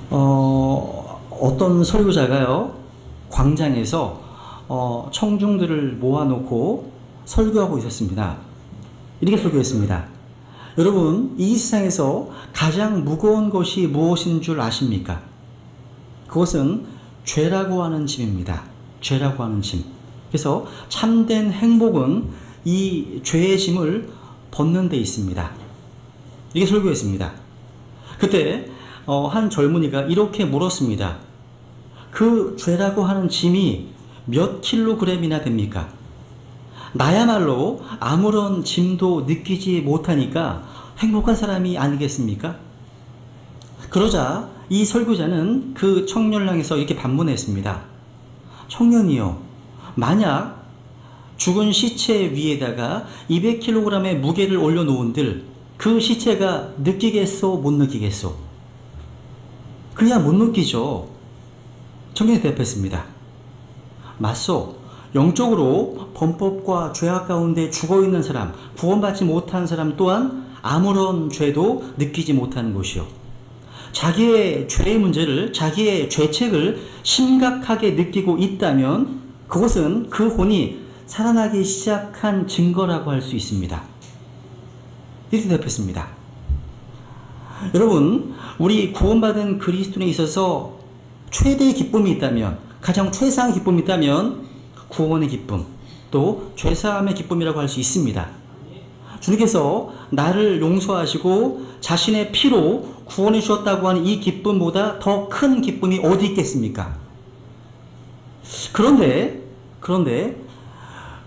어떤 설교자가요, 광장에서 청중들을 모아놓고 설교하고 있었습니다. 이렇게 설교했습니다. 여러분, 이 세상에서 가장 무거운 것이 무엇인 줄 아십니까? 그것은 죄라고 하는 짐입니다. 죄라고 하는 짐. 그래서 참된 행복은 이 죄의 짐을 벗는 데 있습니다. 이게 설교했습니다. 그때 한 젊은이가 이렇게 물었습니다. 그 죄라고 하는 짐이 몇 킬로그램이나 됩니까? 나야말로 아무런 짐도 느끼지 못하니까 행복한 사람이 아니겠습니까? 그러자 이 설교자는 그 청년을 향해서 이렇게 반문했습니다. 청년이요, 만약 죽은 시체 위에다가 200kg의 무게를 올려놓은들 그 시체가 느끼겠소, 못 느끼겠소? 그냥 못 느끼죠. 청년이 대답했습니다. 맞소. 영적으로 범법과 죄악 가운데 죽어있는 사람, 구원받지 못한 사람 또한 아무런 죄도 느끼지 못하는 것이요. 자기의 죄의 문제를, 자기의 죄책을 심각하게 느끼고 있다면 그것은 그 혼이 살아나기 시작한 증거라고 할 수 있습니다. 이렇게 대답했습니다. 여러분, 우리 구원받은 그리스도인에 있어서 최대의 기쁨이 있다면, 가장 최상의 기쁨이 있다면 구원의 기쁨, 또 죄사함의 기쁨이라고 할 수 있습니다. 주님께서 나를 용서하시고 자신의 피로 구원해 주셨다고 하는 이 기쁨보다 더 큰 기쁨이 어디 있겠습니까? 그런데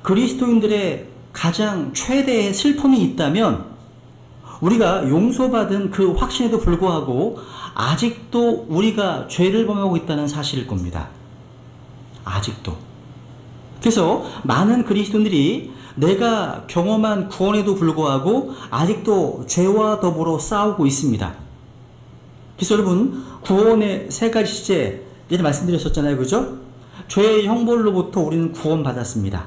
그리스도인들의 가장 최대의 슬픔이 있다면 우리가 용서받은 그 확신에도 불구하고 아직도 우리가 죄를 범하고 있다는 사실일 겁니다. 아직도. 그래서 많은 그리스도인들이 내가 경험한 구원에도 불구하고 아직도 죄와 더불어 싸우고 있습니다. 그래서 여러분, 구원의 세 가지 시제 예전에 말씀드렸었잖아요. 그죠? 죄의 형벌로부터 우리는 구원받았습니다.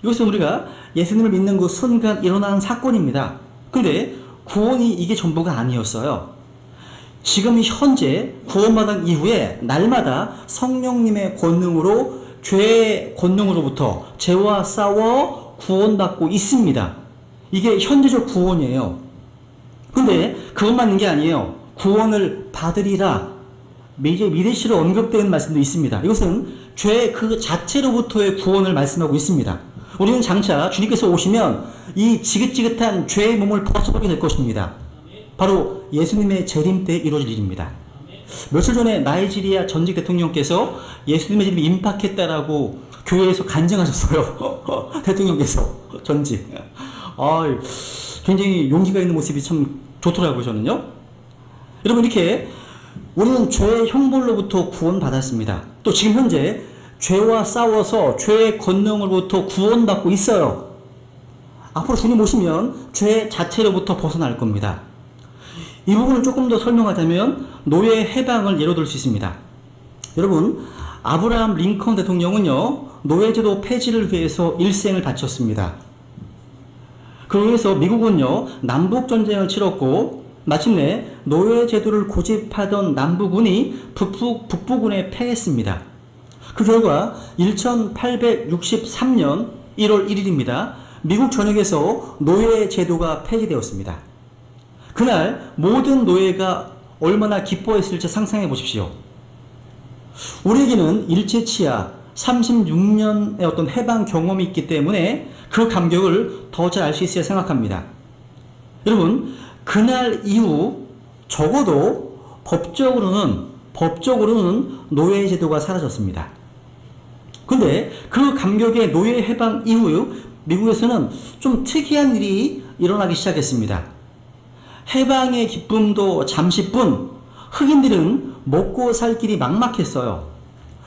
이것은 우리가 예수님을 믿는 그 순간 일어난 사건입니다. 근데 구원이 이게 전부가 아니었어요. 지금 현재 구원받은 이후에 날마다 성령님의 권능으로, 죄의 권능으로부터 죄와 싸워 구원받고 있습니다. 이게 현재적 구원이에요. 근데 그것만 있는 게 아니에요. 구원을 받으리라. 미래시로 언급되는 말씀도 있습니다. 이것은 죄 그 자체로부터의 구원을 말씀하고 있습니다. 우리는 장차 주님께서 오시면 이 지긋지긋한 죄의 몸을 벗어버리게 될 것입니다. 바로 예수님의 재림 때 이루어질 일입니다. 며칠 전에 나이지리아 전직 대통령께서 예수님의 재림이 임박했다라고 교회에서 간증하셨어요. 대통령께서 전직. 굉장히 용기가 있는 모습이 참 좋더라고요, 저는요. 여러분, 이렇게 우리는 죄의 형벌로부터 구원받았습니다. 또 지금 현재 죄와 싸워서 죄의 권능으로부터 구원받고 있어요. 앞으로 주님 오시면 죄 자체로부터 벗어날 겁니다. 이 부분을 조금 더 설명하자면 노예 해방을 예로 들 수 있습니다. 여러분, 아브라함 링컨 대통령은요, 노예제도 폐지를 위해서 일생을 바쳤습니다. 그로 인해서 미국은요, 남북전쟁을 치렀고 마침내 노예제도를 고집하던 남부군이 북부군에 패했습니다. 그 결과 1863년 1월 1일입니다. 미국 전역에서 노예제도가 폐지되었습니다. 그날 모든 노예가 얼마나 기뻐했을지 상상해 보십시오. 우리에게는 일제치하 36년의 어떤 해방 경험이 있기 때문에 그 감격을 더 잘 알 수 있어야 생각합니다. 여러분, 그날 이후 적어도 법적으로는 노예제도가 사라졌습니다. 근데 그 감격의 노예 해방 이후 미국에서는 좀 특이한 일이 일어나기 시작했습니다. 해방의 기쁨도 잠시뿐 흑인들은 먹고 살 길이 막막했어요.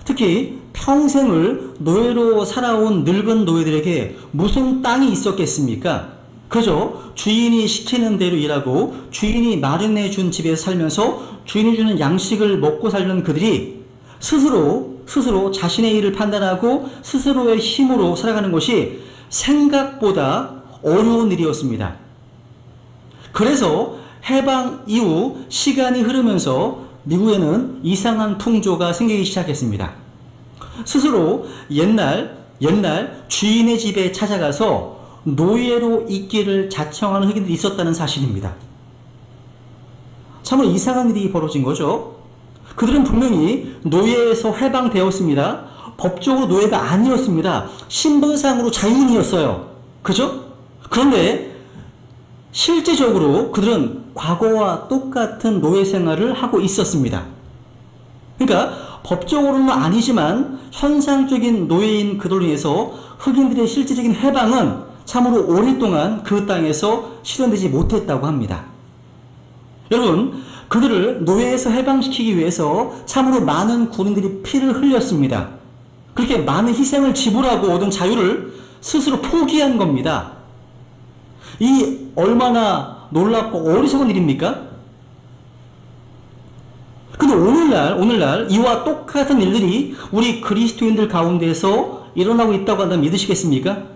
특히 평생을 노예로 살아온 늙은 노예들에게 무슨 땅이 있었겠습니까? 그저 주인이 시키는 대로 일하고 주인이 마련해 준 집에서 살면서 주인이 주는 양식을 먹고 살던 그들이 스스로 자신의 일을 판단하고 스스로의 힘으로 살아가는 것이 생각보다 어려운 일이었습니다. 그래서 해방 이후 시간이 흐르면서 미국에는 이상한 풍조가 생기기 시작했습니다. 스스로 옛날 주인의 집에 찾아가서 노예로 있기를 자청하는 흑인들이 있었다는 사실입니다. 참으로 이상한 일이 벌어진 거죠. 그들은 분명히 노예에서 해방되었습니다. 법적으로 노예가 아니었습니다. 신분상으로 자유인이었어요. 그죠? 그런데 실제적으로 그들은 과거와 똑같은 노예 생활을 하고 있었습니다. 그러니까 법적으로는 아니지만 현상적인 노예인 그들로 인해서 흑인들의 실질적인 해방은 참으로 오랫동안 그 땅에서 실현되지 못했다고 합니다. 여러분, 그들을 노예에서 해방시키기 위해서 참으로 많은 군인들이 피를 흘렸습니다. 그렇게 많은 희생을 지불하고 얻은 자유를 스스로 포기한 겁니다. 이 얼마나 놀랍고 어리석은 일입니까? 근데 오늘날 이와 똑같은 일들이 우리 그리스도인들 가운데서 일어나고 있다고 한다면 믿으시겠습니까?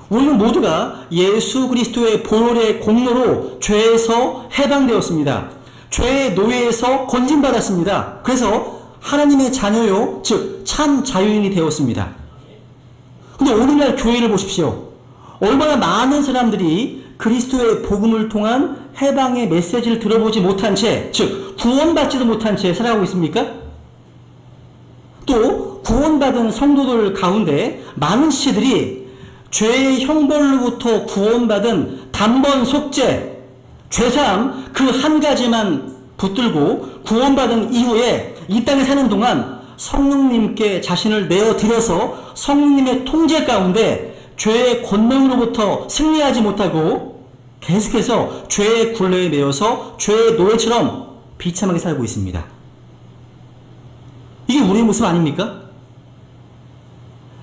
우리는 모두가 예수 그리스도의 보혈의 공로로 죄에서 해방되었습니다. 죄의 노예에서 건진받았습니다. 그래서 하나님의 자녀요, 즉 참 자유인이 되었습니다. 근데 오늘날 교회를 보십시오. 얼마나 많은 사람들이 그리스도의 복음을 통한 해방의 메시지를 들어보지 못한 채, 즉 구원받지도 못한 채 살아가고 있습니까? 또 구원받은 성도들 가운데 많은 시체들이 죄의 형벌로부터 구원받은 단번 속죄, 죄사함 그 한 가지만 붙들고 구원받은 이후에 이 땅에 사는 동안 성령님께 자신을 내어드려서 성령님의 통제 가운데 죄의 권능으로부터 승리하지 못하고 계속해서 죄의 굴레에 매여서 죄의 노예처럼 비참하게 살고 있습니다. 이게 우리의 모습 아닙니까?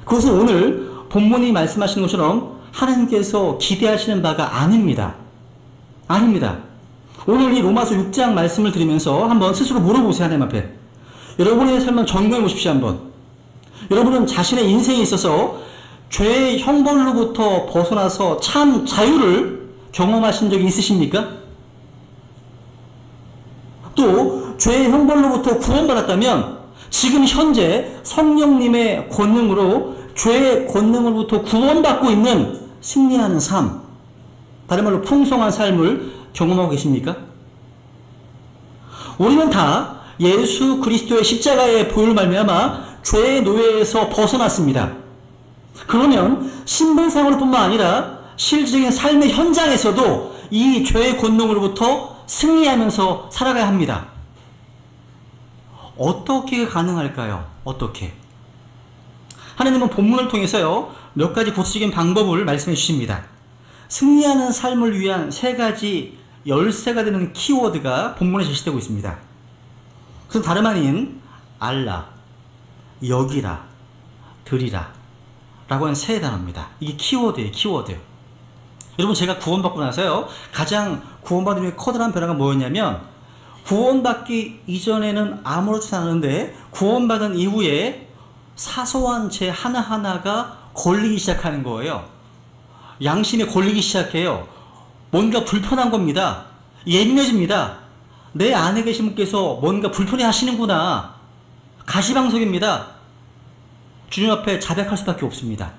그것은 오늘 본문이 말씀하시는 것처럼 하나님께서 기대하시는 바가 아닙니다. 아닙니다. 오늘 이 로마서 6장 말씀을 들으면서 한번 스스로 물어보세요. 하나님 앞에. 여러분의 삶을 점검해 보십시오. 한번. 여러분은 자신의 인생에 있어서 죄의 형벌로부터 벗어나서 참 자유를 경험하신 적이 있으십니까? 또 죄의 형벌로부터 구원받았다면 지금 현재 성령님의 권능으로 죄의 권능으로부터 구원받고 있는 승리하는 삶, 다른 말로 풍성한 삶을 경험하고 계십니까? 우리는 다 예수 그리스도의 십자가의 보혈로 말미암아 죄의 노예에서 벗어났습니다. 그러면 신분상으로 뿐만 아니라 실질적인 삶의 현장에서도 이 죄의 권능으로부터 승리하면서 살아가야 합니다. 어떻게 가능할까요? 어떻게? 하나님은 본문을 통해서요, 몇 가지 구체적인 방법을 말씀해 주십니다. 승리하는 삶을 위한 세 가지 열쇠가 되는 키워드가 본문에 제시되고 있습니다. 그것은 다름 아닌 알라, 여기라, 들이라 라고 하는 세 단어입니다. 이게 키워드예요. 키워드. 여러분, 제가 구원받고 나서요, 가장 구원받은 후에 커다란 변화가 뭐였냐면, 구원받기 이전에는 아무렇지 않은데 구원받은 이후에 사소한 죄 하나하나가 걸리기 시작하는 거예요. 양심에 걸리기 시작해요. 뭔가 불편한 겁니다. 예민해집니다. 내 안에 계신 분께서 뭔가 불편해 하시는구나. 가시방석입니다. 주님 앞에 자백할 수밖에 없습니다.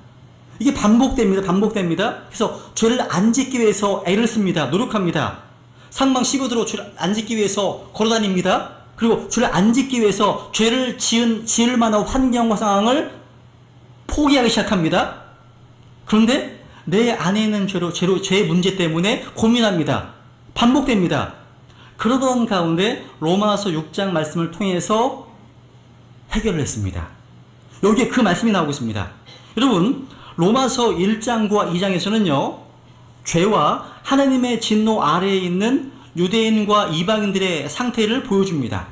이게 반복됩니다. 그래서 죄를 안 짓기 위해서 애를 씁니다. 노력합니다. 상방 시부드로 죄를 안 짓기 위해서 걸어다닙니다. 그리고 죄를 안 짓기 위해서 죄를 지을 만한 환경과 상황을 포기하기 시작합니다. 그런데 내 안에 있는 죄의 문제 때문에 고민합니다. 반복됩니다. 그러던 가운데 로마서 6장 말씀을 통해서 해결을 했습니다. 여기에 그 말씀이 나오고 있습니다. 여러분, 로마서 1장과 2장에서는요, 죄와 하나님의 진노 아래에 있는 유대인과 이방인들의 상태를 보여줍니다.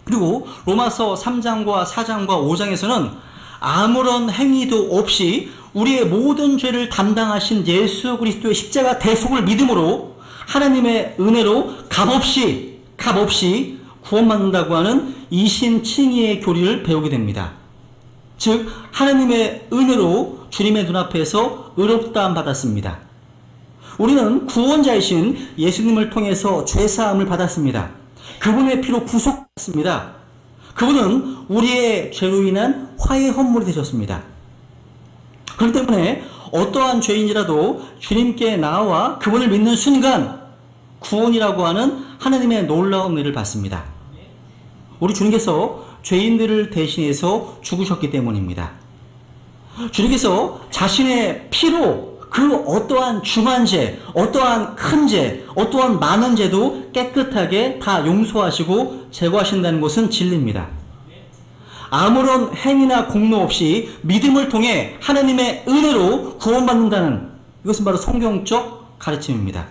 그리고 로마서 3장과 4장과 5장에서는 아무런 행위도 없이 우리의 모든 죄를 담당하신 예수 그리스도의 십자가 대속을 믿음으로 하나님의 은혜로 값없이 구원받는다고 하는 이신칭의의 교리를 배우게 됩니다. 즉 하나님의 은혜로 주님의 눈앞에서 의롭다함 받았습니다. 우리는 구원자이신 예수님을 통해서 죄사함을 받았습니다. 그분의 피로 구속받습니다. 그분은 우리의 죄로 인한 화해 헌물이 되셨습니다. 그렇기 때문에 어떠한 죄인이라도 주님께 나와 그분을 믿는 순간 구원이라고 하는 하나님의 놀라운 은혜를 받습니다. 우리 주님께서 죄인들을 대신해서 죽으셨기 때문입니다. 주님께서 자신의 피로 그 어떠한 중한 죄, 어떠한 큰 죄, 어떠한 많은 죄도 깨끗하게 다 용서하시고 제거하신다는 것은 진리입니다. 아무런 행위나 공로 없이 믿음을 통해 하나님의 은혜로 구원받는다는 이것은 바로 성경적 가르침입니다.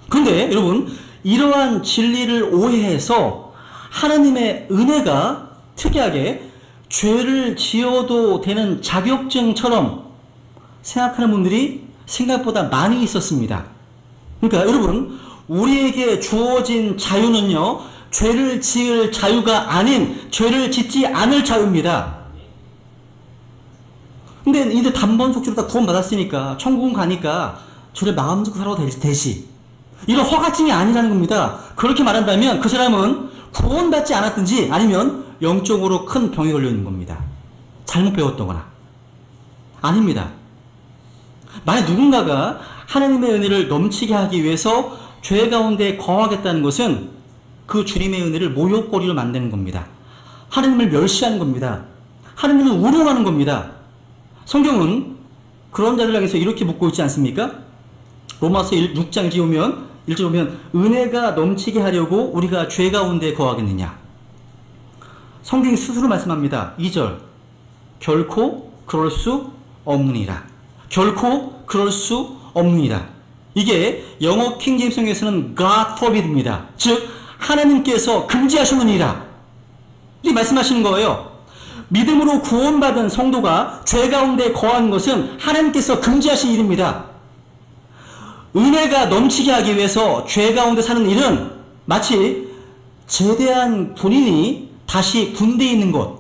그런데 여러분, 이러한 진리를 오해해서 하나님의 은혜가 특이하게 죄를 지어도 되는 자격증처럼 생각하는 분들이 생각보다 많이 있었습니다. 그러니까 여러분, 우리에게 주어진 자유는요, 죄를 지을 자유가 아닌 죄를 짓지 않을 자유입니다. 근데 이제 단번 속죄로 다 구원받았으니까 천국은 가니까 저를 마음먹고 살아도 되지, 이런 허가증이 아니라는 겁니다. 그렇게 말한다면 그 사람은 구원받지 않았든지 아니면 영적으로 큰 병에 걸려 있는 겁니다. 잘못 배웠다거나. 아닙니다. 만약 누군가가 하나님의 은혜를 넘치게 하기 위해서 죄 가운데 거하겠다는 것은 그 주님의 은혜를 모욕거리로 만드는 겁니다. 하나님을 멸시하는 겁니다. 하나님을 우롱하는 겁니다. 성경은 그런 자들을 향해서 이렇게 묻고 있지 않습니까? 로마서 6장 1절 보면 은혜가 넘치게 하려고 우리가 죄 가운데 거하겠느냐. 성경이 스스로 말씀합니다. 2절, 결코 그럴 수 없느니라. 결코 그럴 수 없느니라. 이게 영어 킹제임스 성경에서는 God forbid입니다. 즉 하나님께서 금지하시느니라. 이 말씀하시는 거예요. 믿음으로 구원받은 성도가 죄 가운데 거하는 것은 하나님께서 금지하신 일입니다. 은혜가 넘치게 하기 위해서 죄 가운데 사는 일은 마치 제대한 군인이 다시 군대에 있는 것,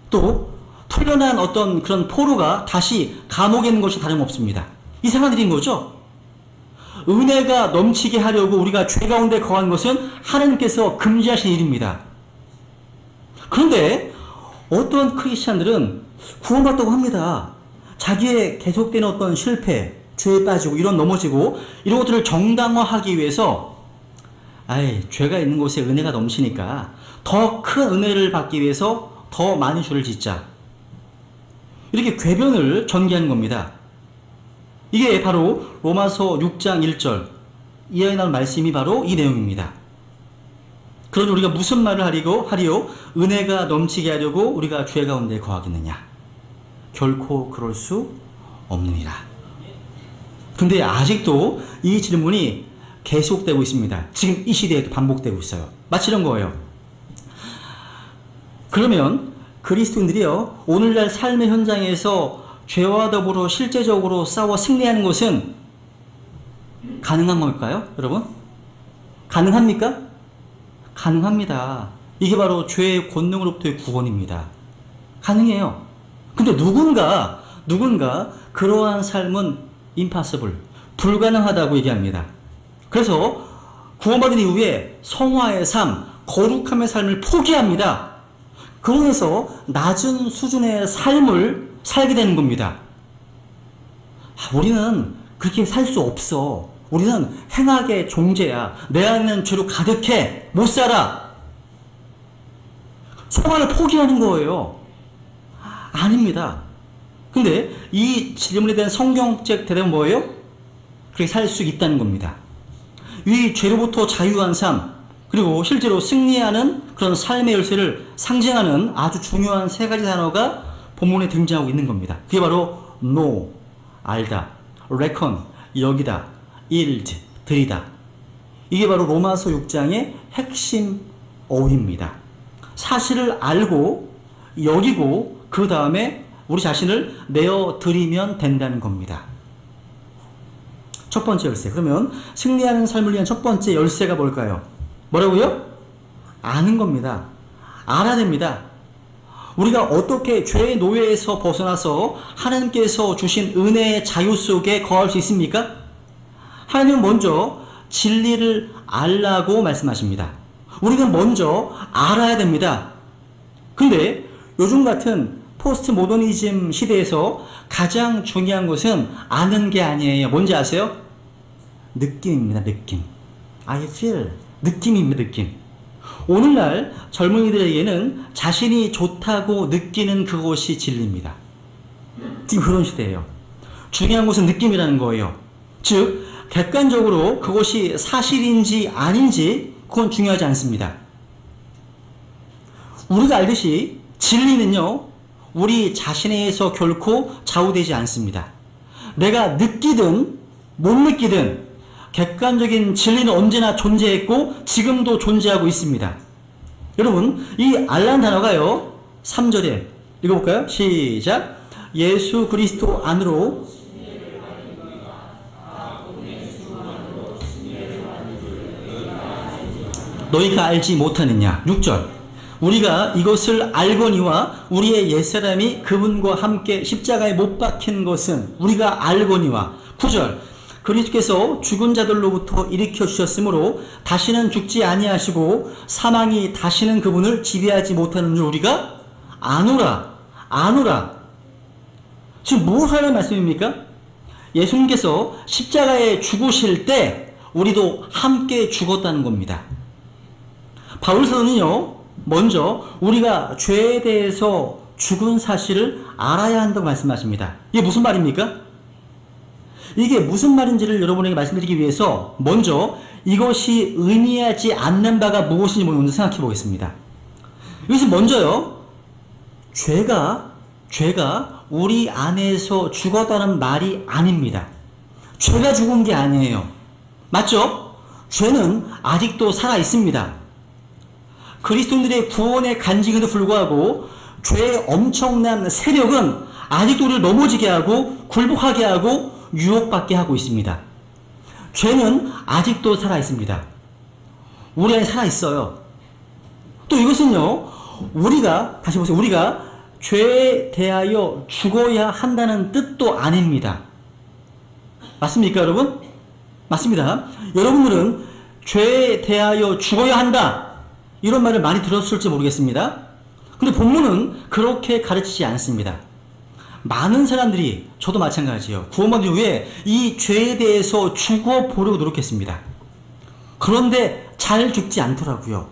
또 풀려난 어떤 그런 포로가 다시 감옥에 있는 것이 다름없습니다. 이상한 일인 거죠. 은혜가 넘치게 하려고 우리가 죄 가운데 거하는 것은 하나님께서 금지하신 일입니다. 그런데 어떤 크리스찬들은 구원받다고 합니다. 자기의 계속되는 어떤 실패, 죄에 빠지고 이런 넘어지고 이런 것들을 정당화하기 위해서 죄가 있는 곳에 은혜가 넘치니까 더 큰 은혜를 받기 위해서 더 많은 죄를 짓자, 이렇게 궤변을 전개하는 겁니다. 이게 바로 로마서 6장 1절 이하에 나온 말씀이 바로 이 내용입니다. 그러니 우리가 무슨 말을 하리요? 은혜가 넘치게 하려고 우리가 죄 가운데 거하겠느냐? 결코 그럴 수 없느니라. 근데 아직도 이 질문이 계속되고 있습니다. 지금 이 시대에도 반복되고 있어요. 마치 이런 거예요. 그러면 그리스도인들이요, 오늘날 삶의 현장에서 죄와 더불어 실제적으로 싸워 승리하는 것은 가능한 걸까요? 여러분? 가능합니까? 가능합니다. 이게 바로 죄의 권능으로부터의 구원입니다. 가능해요. 근데 누군가 그러한 삶은 impossible, 불가능하다고 얘기합니다. 그래서 구원받은 이후에 성화의 삶, 거룩함의 삶을 포기합니다. 그러면서 낮은 수준의 삶을 살게 되는 겁니다. 우리는 그렇게 살 수 없어. 우리는 행악의 존재야. 내 안에는 죄로 가득해. 못 살아. 성화를 포기하는 거예요. 아닙니다. 근데 이 질문에 대한 성경적 대답은 뭐예요? 그렇게 살 수 있다는 겁니다. 이 죄로부터 자유한 삶, 그리고 실제로 승리하는 그런 삶의 열쇠를 상징하는 아주 중요한 세 가지 단어가 본문에 등장하고 있는 겁니다. 그게 바로 know, 알다, reckon, 여기다, yield, 드리다. 이게 바로 로마서 6장의 핵심 어휘입니다. 사실을 알고 여기고 그 다음에 우리 자신을 내어드리면 된다는 겁니다. 첫 번째 열쇠. 그러면 승리하는 삶을 위한 첫 번째 열쇠가 뭘까요? 뭐라고요? 아는 겁니다. 알아야 됩니다. 우리가 어떻게 죄의 노예에서 벗어나서 하나님께서 주신 은혜의 자유 속에 거할 수 있습니까? 하나님은 먼저 진리를 알라고 말씀하십니다. 우리는 먼저 알아야 됩니다. 근데 요즘 같은 포스트 모더니즘 시대에서 가장 중요한 것은 아는 게 아니에요. 뭔지 아세요? 느낌입니다. 느낌. I feel. 느낌입니다. 느낌. 오늘날 젊은이들에게는 자신이 좋다고 느끼는 그것이 진리입니다. 지금 그런 시대예요. 중요한 것은 느낌이라는 거예요. 즉 객관적으로 그것이 사실인지 아닌지 그건 중요하지 않습니다. 우리가 알듯이 진리는요, 우리 자신에서 결코 좌우되지 않습니다. 내가 느끼든 못 느끼든 객관적인 진리는 언제나 존재했고 지금도 존재하고 있습니다. 여러분, 이 알라는 단어가요, 3절에 읽어볼까요? 시작. 예수 그리스도 안으로 너희가 알지 못하느냐. 6절. 우리가 이것을 알거니와 우리의 옛사람이 그분과 함께 십자가에 못 박힌 것은 우리가 알거니와. 9절. 그리스도께서 죽은 자들로부터 일으켜 주셨으므로 다시는 죽지 아니하시고 사망이 다시는 그분을 지배하지 못하는 줄 우리가 아노라. 아노라. 지금 뭘 하라는 말씀입니까? 예수님께서 십자가에 죽으실 때 우리도 함께 죽었다는 겁니다. 바울서는요, 먼저 우리가 죄에 대해서 죽은 사실을 알아야 한다고 말씀하십니다. 이게 무슨 말입니까? 이게 무슨 말인지를 여러분에게 말씀드리기 위해서 먼저 이것이 의미하지 않는 바가 무엇인지 먼저 생각해 보겠습니다. 이것은 먼저요, 죄가 우리 안에서 죽었다는 말이 아닙니다. 죄가 죽은 게 아니에요. 맞죠? 죄는 아직도 살아 있습니다. 그리스도인들의 구원의 간증에도 불구하고 죄의 엄청난 세력은 아직도 우리를 넘어지게 하고 굴복하게 하고 유혹받게 하고 있습니다. 죄는 아직도 살아 있습니다. 우리 안에 살아 있어요. 또 이것은요, 다시 보세요. 우리가 죄에 대하여 죽어야 한다는 뜻도 아닙니다. 맞습니까, 여러분? 맞습니다. 여러분들은 죄에 대하여 죽어야 한다, 이런 말을 많이 들었을지 모르겠습니다. 근데 본문은 그렇게 가르치지 않습니다. 많은 사람들이, 저도 마찬가지예요, 구원받은 후에 이 죄에 대해서 죽어보려고 노력했습니다. 그런데 잘 죽지 않더라고요.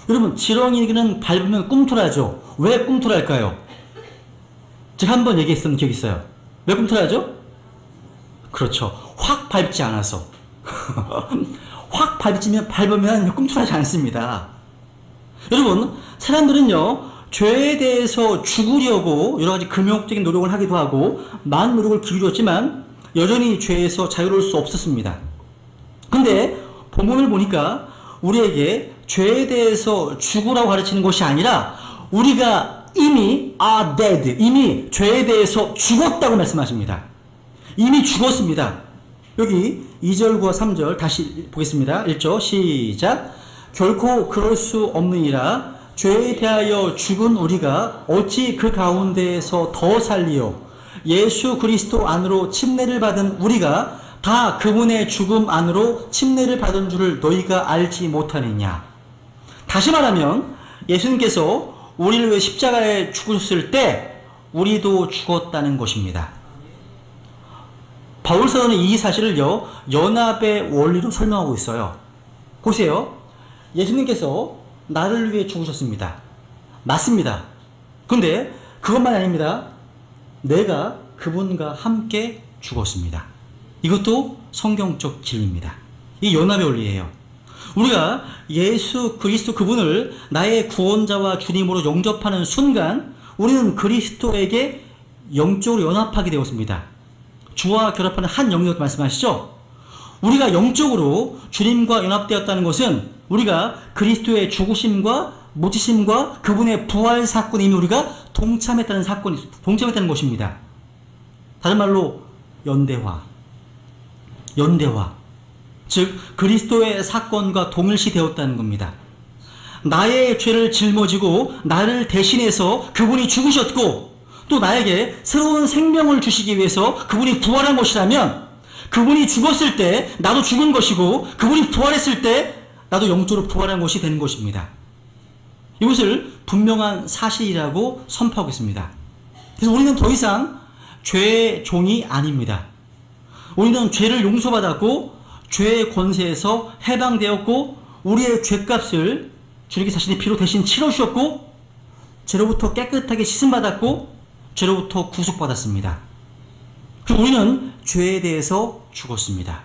여러분, 지렁이는 밟으면 꿈틀하죠. 왜 꿈틀할까요? 제가 한번 얘기했던 기억이 있어요. 왜 꿈틀하죠? 그렇죠. 확 밟지 않아서. 확 밟으면 꿈틀하지 않습니다. 여러분, 사람들은요, 죄에 대해서 죽으려고 여러 가지 금욕적인 노력을 하기도 하고 많은 노력을 기울였지만 여전히 죄에서 자유로울 수 없었습니다. 근데 본문을 보니까 우리에게 죄에 대해서 죽으라고 가르치는 것이 아니라 우리가 이미 are dead, 이미 죄에 대해서 죽었다고 말씀하십니다. 이미 죽었습니다. 여기 2절과 3절 다시 보겠습니다. 1절 시작. 결코 그럴 수 없느니라. 죄에 대하여 죽은 우리가 어찌 그 가운데에서 더 살리요. 예수 그리스도 안으로 침례를 받은 우리가 다 그분의 죽음 안으로 침례를 받은 줄을 너희가 알지 못하느냐. 다시 말하면 예수님께서 우리를 위해 십자가에 죽으셨을 때 우리도 죽었다는 것입니다. 바울서는 이 사실을요, 연합의 원리로 설명하고 있어요. 보세요. 예수님께서 나를 위해 죽으셨습니다. 맞습니다. 근데 그것만 아닙니다. 내가 그분과 함께 죽었습니다. 이것도 성경적 진리입니다. 이 연합의 원리예요. 우리가 예수 그리스도 그분을 나의 구원자와 주님으로 영접하는 순간 우리는 그리스도에게 영적으로 연합하게 되었습니다. 주와 결합하는 한 영역 말씀하시죠? 우리가 영적으로 주님과 연합되었다는 것은 우리가 그리스도의 죽으심과 묻히심과 그분의 부활 사건에 이미 우리가 동참했다는 것입니다. 다른 말로 연대화. 즉 그리스도의 사건과 동일시 되었다는 겁니다. 나의 죄를 짊어지고 나를 대신해서 그분이 죽으셨고 또 나에게 새로운 생명을 주시기 위해서 그분이 부활한 것이라면, 그분이 죽었을 때 나도 죽은 것이고 그분이 부활했을 때 나도 영적으로 부활한 것이 되는 것입니다. 이것을 분명한 사실이라고 선포하고 있습니다. 그래서 우리는 더 이상 죄의 종이 아닙니다. 우리는 죄를 용서받았고 죄의 권세에서 해방되었고 우리의 죄값을 주님께 자신의 피로 대신 치러주셨고 죄로부터 깨끗하게 씻음받았고 죄로부터 구속받았습니다. 그리고 우리는 죄에 대해서 죽었습니다.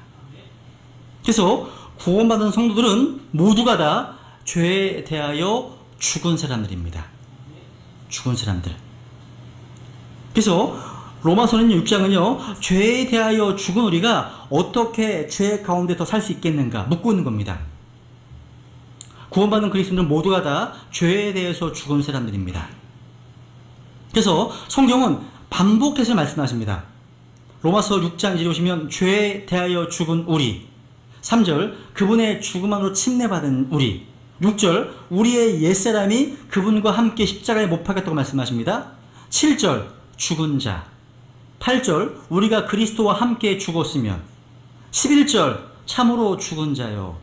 그래서 구원받은 성도들은 모두가 다 죄에 대하여 죽은 사람들입니다. 죽은 사람들. 그래서 로마서는 6장은요, 죄에 대하여 죽은 우리가 어떻게 죄 가운데 더 살 수 있겠는가 묻고 있는 겁니다. 구원받은 그리스도인들은 모두가 다 죄에 대해서 죽은 사람들입니다. 그래서 성경은 반복해서 말씀하십니다. 로마서 6장 2절에 보시면 죄에 대하여 죽은 우리, 3절 그분의 죽음으로 침례받은 우리, 6절 우리의 옛사람이 그분과 함께 십자가에 못 박혔다고 말씀하십니다. 7절 죽은 자, 8절 우리가 그리스도와 함께 죽었으면, 11절 참으로 죽은 자요.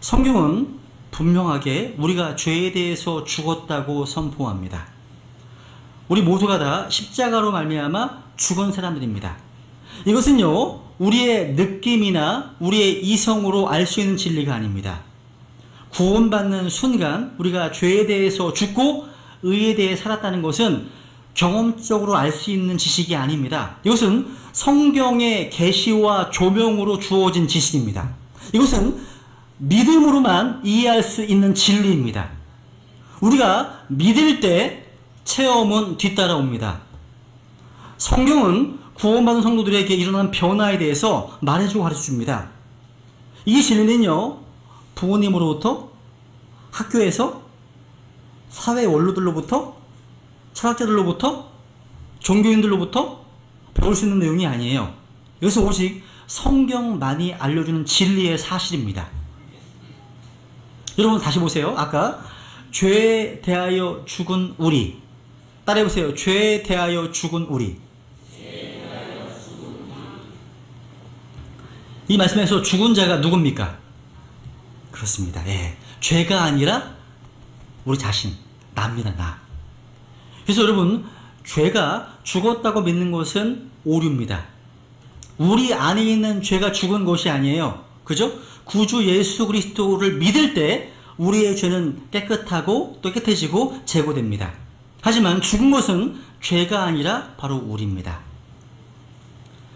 성경은 분명하게 우리가 죄에 대해서 죽었다고 선포합니다. 우리 모두가 다 십자가로 말미암아 죽은 사람들입니다. 이것은요, 우리의 느낌이나 우리의 이성으로 알 수 있는 진리가 아닙니다. 구원받는 순간 우리가 죄에 대해서 죽고 의에 대해 살았다는 것은 경험적으로 알 수 있는 지식이 아닙니다. 이것은 성경의 계시와 조명으로 주어진 지식입니다. 이것은 믿음으로만 이해할 수 있는 진리입니다. 우리가 믿을 때 체험은 뒤따라옵니다. 성경은 구원받은 성도들에게 일어난 변화에 대해서 말해주고 가르쳐줍니다. 이 진리는요, 부모님으로부터, 학교에서, 사회 원로들로부터, 철학자들로부터, 종교인들로부터 배울 수 있는 내용이 아니에요. 이것은 오직 성경만이 알려주는 진리의 사실입니다. 여러분 다시 보세요. 아까 죄에 대하여 죽은 우리, 따라해보세요. 죄에 대하여 죽은 우리. 이 말씀에서 죽은 자가 누굽니까? 그렇습니다. 예. 죄가 아니라 우리 자신, 나입니다. 나. 그래서 여러분, 죄가 죽었다고 믿는 것은 오류입니다. 우리 안에 있는 죄가 죽은 것이 아니에요. 그죠? 구주 예수 그리스도를 믿을 때 우리의 죄는 깨끗하고 또 깨끗해지고 제거됩니다. 하지만 죽은 것은 죄가 아니라 바로 우리입니다.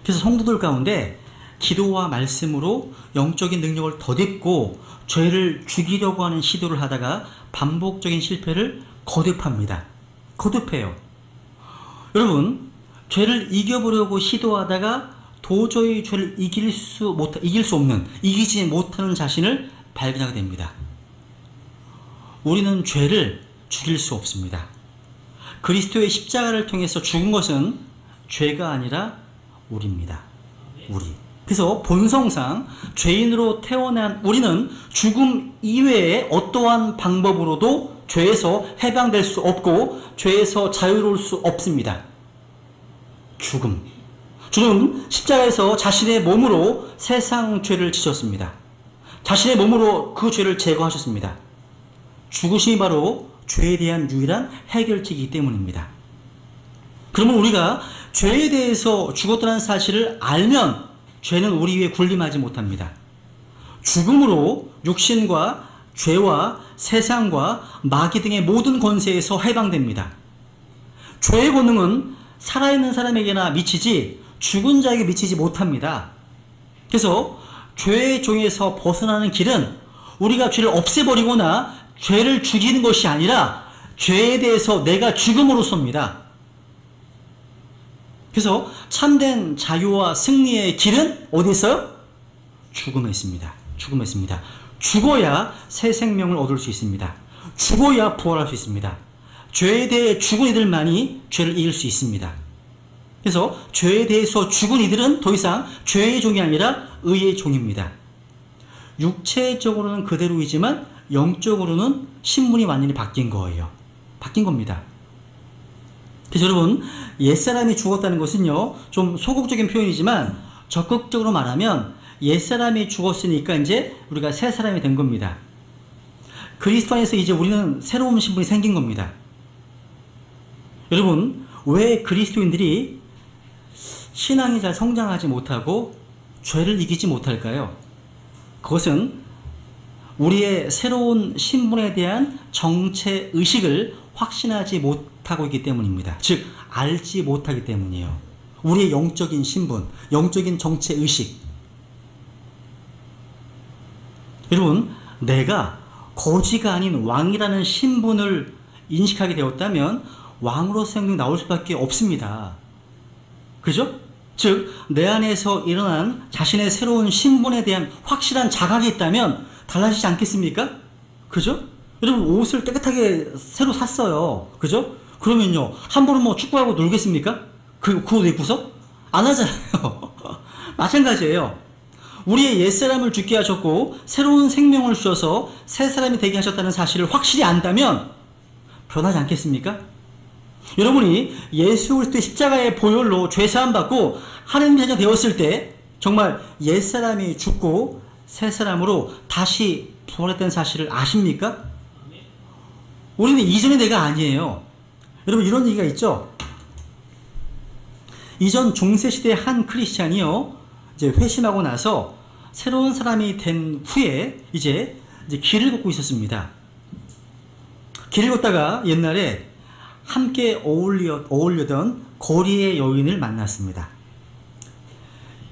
그래서 성도들 가운데 기도와 말씀으로 영적인 능력을 덧입고 죄를 죽이려고 하는 시도를 하다가 반복적인 실패를 거듭합니다. 거듭해요. 여러분, 죄를 이겨보려고 시도하다가 도저히 죄를 이기지 못하는 자신을 발견하게 됩니다. 우리는 죄를 죽일 수 없습니다. 그리스도의 십자가를 통해서 죽은 것은 죄가 아니라 우리입니다. 우리. 그래서 본성상 죄인으로 태어난 우리는 죽음 이외에 어떠한 방법으로도 죄에서 해방될 수 없고 죄에서 자유로울 수 없습니다. 죽음. 주는 십자가에서 자신의 몸으로 세상 죄를 지셨습니다. 자신의 몸으로 그 죄를 제거하셨습니다. 죽으심이 바로 죄에 대한 유일한 해결책이기 때문입니다. 그러면 우리가 죄에 대해서 죽었다는 사실을 알면 죄는 우리 위에 군림하지 못합니다. 죽음으로 육신과 죄와 세상과 마귀 등의 모든 권세에서 해방됩니다. 죄의 권능은 살아있는 사람에게나 미치지 죽은 자에게 미치지 못합니다. 그래서 죄의 종에서 벗어나는 길은 우리가 죄를 없애버리거나 죄를 죽이는 것이 아니라 죄에 대해서 내가 죽음으로써입니다. 그래서 참된 자유와 승리의 길은 어디 있어요? 죽음에 있습니다. 죽음에 있습니다. 죽어야 새 생명을 얻을 수 있습니다. 죽어야 부활할 수 있습니다. 죄에 대해 죽은 이들만이 죄를 이길 수 있습니다. 그래서 죄에 대해서 죽은 이들은 더 이상 죄의 종이 아니라 의의 종입니다. 육체적으로는 그대로이지만 영적으로는 신분이 완전히 바뀐 거예요. 바뀐 겁니다. 그래서 여러분, 옛사람이 죽었다는 것은요, 좀 소극적인 표현이지만 적극적으로 말하면 옛사람이 죽었으니까 이제 우리가 새 사람이 된 겁니다. 그리스도 안에서 이제 우리는 새로운 신분이 생긴 겁니다. 여러분, 왜 그리스도인들이 신앙이 잘 성장하지 못하고 죄를 이기지 못할까요? 그것은 우리의 새로운 신분에 대한 정체 의식을 확신하지 못하고 있기 때문입니다. 즉, 알지 못하기 때문이에요. 우리의 영적인 신분, 영적인 정체 의식. 여러분, 내가 거지가 아닌 왕이라는 신분을 인식하게 되었다면 왕으로 생명이 나올 수밖에 없습니다. 그죠? 즉, 내 안에서 일어난 자신의 새로운 신분에 대한 확실한 자각이 있다면 달라지지 않겠습니까? 그죠? 여러분, 옷을 깨끗하게 새로 샀어요. 그죠? 그러면요, 함부로 뭐 축구하고 놀겠습니까? 그 옷 입고서? 안 하잖아요. 마찬가지예요. 우리의 옛사람을 죽게 하셨고 새로운 생명을 주셔서 새 사람이 되게 하셨다는 사실을 확실히 안다면 변하지 않겠습니까? 여러분이 예수 그리스도의 십자가의 보혈로 죄사함 받고 하나님 자녀 되었을 때 정말 옛사람이 죽고 새 사람으로 다시 부활했다는 사실을 아십니까? 우리는 이전의 내가 아니에요. 여러분, 이런 얘기가 있죠. 이전 중세시대의 한 크리스찬이요, 이제 회심하고 나서 새로운 사람이 된 후에 이제 길을 걷고 있었습니다. 길을 걷다가 옛날에 함께 어울려던 거리의 여인을 만났습니다.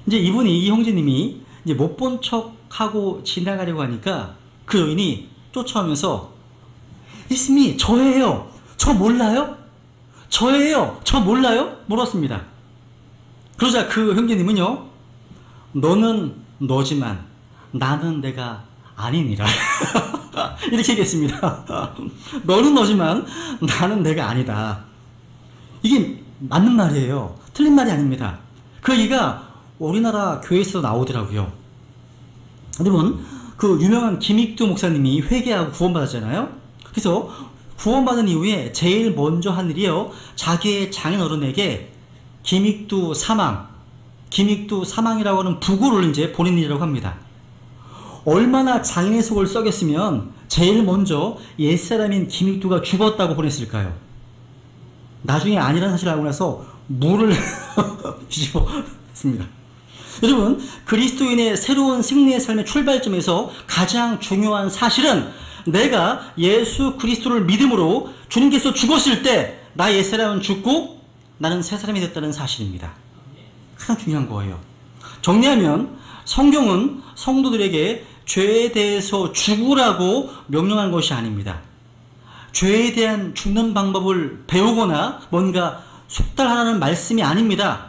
이제 이분이, 이 형제님이 이제 못 본 척하고 지나가려고 하니까 그 여인이 쫓아오면서 예수님이 저예요. 저 몰라요? 저예요. 저 몰라요? 물었습니다. 그러자 그 형제님은요, 너는 너지만 나는 내가 아니니라. 이렇게 얘기했습니다. 너는 너지만 나는 내가 아니다. 이게 맞는 말이에요. 틀린 말이 아닙니다. 그 얘기가 우리나라 교회에서 나오더라고요. 여러분, 그 유명한 김익두 목사님이 회개하고 구원받았잖아요. 그래서 구원받은 이후에 제일 먼저 한 일이요, 자기의 장인 어른에게 김익두 사망이라고 하는 부고를 이제 보낸 일이라고 합니다. 얼마나 장인의 속을 썩였으면 제일 먼저 옛사람인 김익두가 죽었다고 보냈을까요? 나중에 아니라는 사실을 알고 나서 물을 뒤집어했습니다. 여러분, 그리스도인의 새로운 승리의 삶의 출발점에서 가장 중요한 사실은 내가 예수 그리스도를 믿음으로 주님께서 죽었을 때 나의 옛사람은 죽고 나는 새 사람이 됐다는 사실입니다. 가장 중요한 거예요. 정리하면 성경은 성도들에게 죄에 대해서 죽으라고 명령한 것이 아닙니다. 죄에 대한 죽는 방법을 배우거나 뭔가 숙달하라는 말씀이 아닙니다.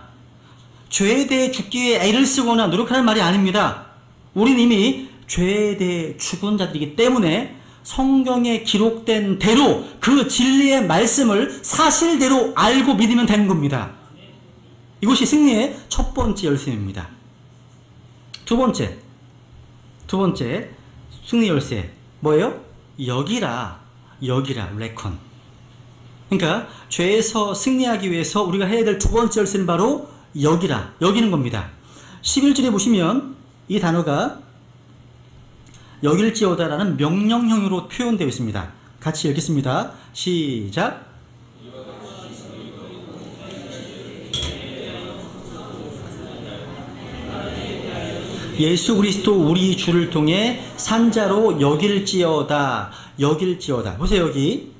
죄에 대해 죽기 위해 애를 쓰거나 노력하는 말이 아닙니다. 우리는 이미 죄에 대해 죽은 자들이기 때문에 성경에 기록된 대로 그 진리의 말씀을 사실대로 알고 믿으면 되는 겁니다. 이것이 승리의 첫 번째 열쇠입니다. 두 번째 승리 열쇠 뭐예요? 여기라, 레컨. 그러니까 죄에서 승리하기 위해서 우리가 해야 될 두 번째 열쇠는 바로 여기는 겁니다. 11절에 보시면 이 단어가 여길지어다라는 명령형으로 표현되어 있습니다. 같이 읽겠습니다. 시작. 예수 그리스도 우리 주를 통해 산자로 여길지어다. 보세요, 여기.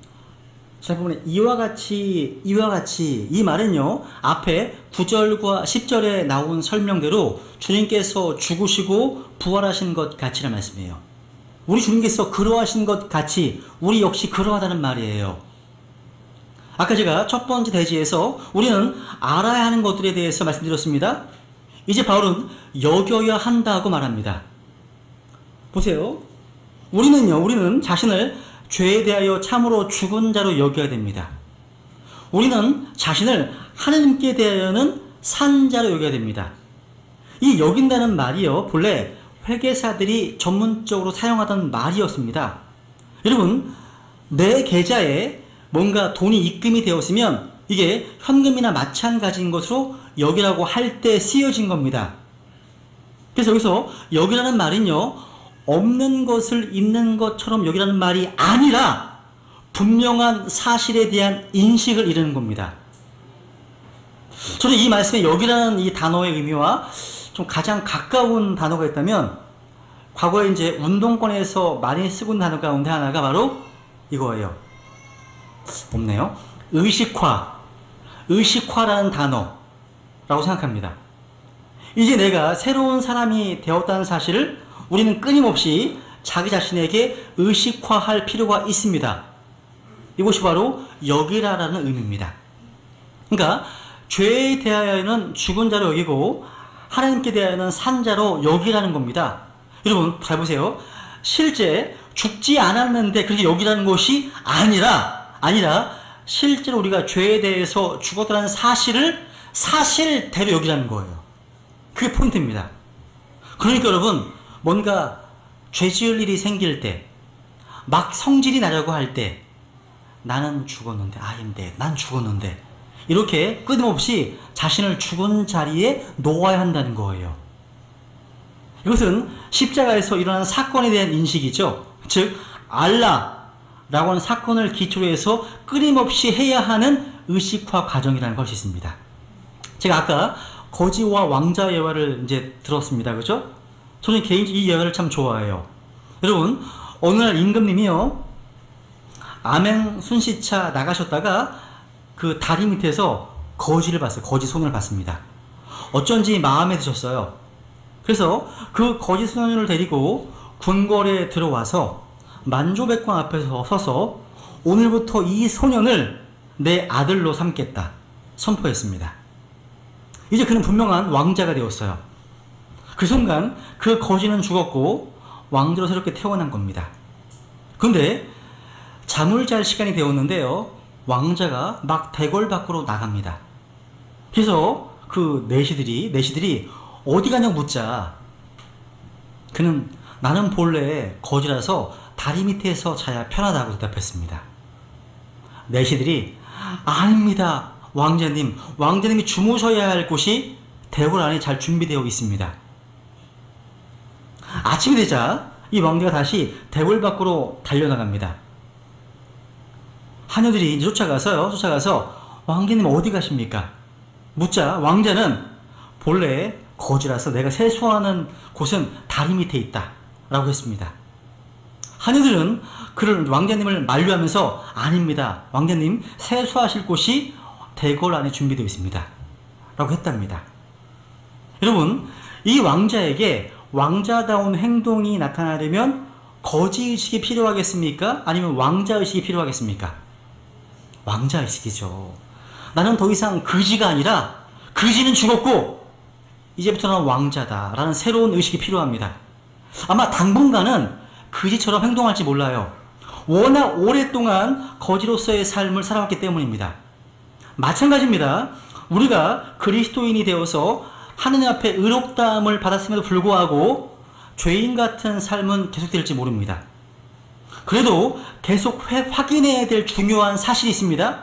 자, 보면 이와 같이 이 말은요, 앞에 9절과 10절에 나온 설명대로 주님께서 죽으시고 부활하신 것 같이란 말씀이에요. 우리 주님께서 그러하신 것 같이 우리 역시 그러하다는 말이에요. 아까 제가 첫 번째 대지에서 우리는 알아야 하는 것들에 대해서 말씀드렸습니다. 이제 바울은 여겨야 한다고 말합니다. 보세요. 우리는 자신을 죄에 대하여 참으로 죽은 자로 여겨야 됩니다. 우리는 자신을 하나님께 대하여는 산 자로 여겨야 됩니다. 이 여긴다는 말이요, 본래 회계사들이 전문적으로 사용하던 말이었습니다. 여러분, 내 계좌에 뭔가 돈이 입금이 되었으면 이게 현금이나 마찬가지인 것으로 여기라고 할 때 쓰여진 겁니다. 그래서 여기서 여기라는 말은요, 없는 것을 있는 것처럼 여기라는 말이 아니라 분명한 사실에 대한 인식을 이루는 겁니다. 저는 이 말씀에 여기라는 이 단어의 의미와 좀 가장 가까운 단어가 있다면, 과거에 이제 운동권에서 많이 쓰고 있는 단어 가운데 하나가 바로 이거예요. 없네요. 의식화라는 단어라고 생각합니다. 이제 내가 새로운 사람이 되었다는 사실을 우리는 끊임없이 자기 자신에게 의식화할 필요가 있습니다. 이것이 바로 여기라라는 의미입니다. 그러니까 죄에 대하여는 죽은 자로 여기고 하나님께 대하여는 산 자로 여기라는 겁니다. 여러분 잘 보세요. 실제 죽지 않았는데 그렇게 여기라는 것이 아니라 실제로 우리가 죄에 대해서 죽었다는 사실을 사실대로 여기라는 거예요. 그게 포인트입니다. 그러니까 여러분, 뭔가 죄 지을 일이 생길 때, 막 성질이 나려고 할 때, 나는 죽었는데, 난 죽었는데, 이렇게 끊임없이 자신을 죽은 자리에 놓아야 한다는 거예요. 이것은 십자가에서 일어난 사건에 대한 인식이죠. 즉 알라라고 하는 사건을 기초로 해서 끊임없이 해야 하는 의식화 과정이라는 것이 있습니다. 제가 아까 거지와 왕자 예화를 이제 들었습니다. 그죠? 저는 개인적으로 이 예화를 참 좋아해요. 여러분, 어느 날 임금님이요, 암행 순시차 나가셨다가 그 다리 밑에서 거지를 봤어요. 거지 손을 봤습니다. 어쩐지 마음에 드셨어요. 그래서 그 거지 소년을 데리고 궁궐에 들어와서 만조백관 앞에서 서서 오늘부터 이 소년을 내 아들로 삼겠다 선포했습니다. 이제 그는 분명한 왕자가 되었어요. 그 순간 그 거지는 죽었고 왕자로 새롭게 태어난 겁니다. 그런데 잠을 잘 시간이 되었는데요, 왕자가 막 대궐 밖으로 나갑니다. 그래서 그 내시들이 어디 가냐고 묻자, 그는 나는 본래 거지라서 다리 밑에서 자야 편하다고 대답했습니다. 내시들이 아닙니다 왕자님이 주무셔야 할 곳이 대궐 안에 잘 준비되어 있습니다. 아침이 되자 이 왕자가 다시 대궐 밖으로 달려나갑니다. 하녀들이 이제 쫓아가서 왕자님 어디 가십니까? 묻자 왕자는 본래 거지라서 내가 세수하는 곳은 다리 밑에 있다 라고 했습니다. 하녀들은 그를 왕자님을 만류하면서 아닙니다 왕자님, 세수하실 곳이 대궐 안에 준비되어 있습니다 라고 했답니다. 여러분, 이 왕자에게 왕자다운 행동이 나타나려면 거지의식이 필요하겠습니까? 아니면 왕자의식이 필요하겠습니까? 왕자의식이죠. 나는 더 이상 거지가 아니라, 거지는 죽었고 이제부터 나는 왕자다 라는 새로운 의식이 필요합니다. 아마 당분간은 거지처럼 행동할지 몰라요. 워낙 오랫동안 거지로서의 삶을 살아왔기 때문입니다. 마찬가지입니다. 우리가 그리스도인이 되어서 하느님 앞에 의롭다함을 받았음에도 불구하고 죄인 같은 삶은 계속될지 모릅니다. 그래도 계속 확인해야 될 중요한 사실이 있습니다.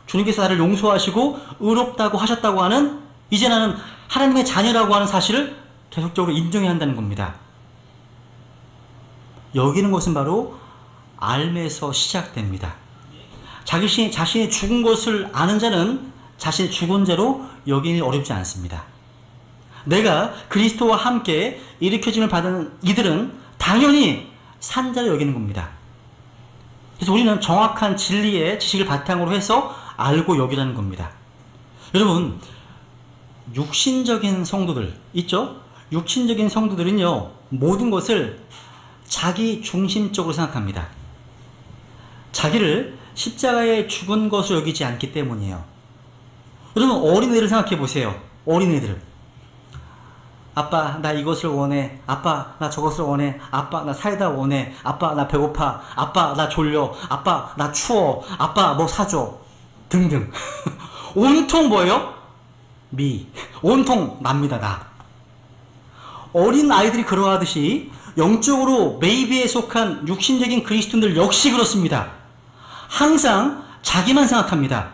주님께서 나를 용서하시고 의롭다고 하셨다고 하는, 이제 나는 하나님의 자녀라고 하는 사실을 계속적으로 인정해야 한다는 겁니다. 여기는 것은 바로 알에서 시작됩니다. 자신이 죽은 것을 아는 자는 자신의 죽은 자로 여기는 어렵지 않습니다. 내가 그리스도와 함께 일으켜짐을 받은 이들은 당연히 산 자로 여기는 겁니다. 그래서 우리는 정확한 진리의 지식을 바탕으로 해서 알고 여기라는 겁니다. 여러분, 육신적인 성도들 있죠? 육신적인 성도들은요, 모든 것을 자기 중심적으로 생각합니다. 자기를 십자가에 죽은 것으로 여기지 않기 때문이에요. 여러분, 어린애들을 생각해 보세요. 어린애들. 아빠, 나 이것을 원해. 아빠, 나 저것을 원해. 아빠, 나 사이다 원해. 아빠, 나 배고파. 아빠, 나 졸려. 아빠, 나 추워. 아빠, 뭐 사줘. 등등. 온통 뭐예요? 온통 납니다, 나. 어린 아이들이 그러하듯이 영적으로 메이비에 속한 육신적인 그리스도인들 역시 그렇습니다. 항상 자기만 생각합니다.